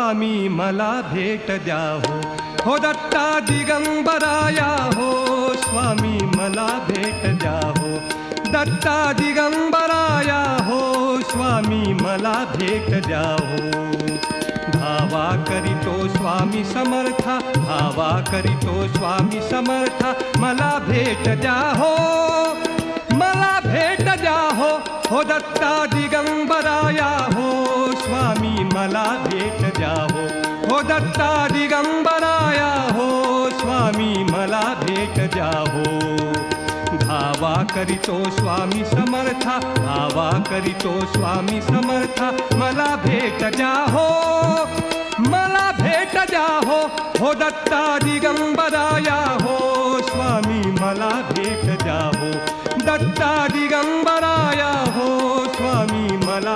स्वामी मला भेट द्या हो दत्ता दिगंबराया हो स्वामी मला भेट द्या हो दत्ता दिगंबराया हो स्वामी मला भेट द्या हो धावा करीतो स्वामी समर्था धावा करीतो स्वामी समर्था मला भेट द्या हो मला भेट द्या हो दत्ता दिगंबराया हो स्वामी मला भेट द्या हो दत्ता दिगंबराया हो स्वामी मला भेट द्या हो धावा करीतो स्वामी समर्था धावा करीतो स्वामी समर्था मला भेट द्या हो मला भेट द्या हो दत्ता दिगंबराया हो स्वामी मला भेट द्या हो दत्ता दिगंबराया हो स्वामी मला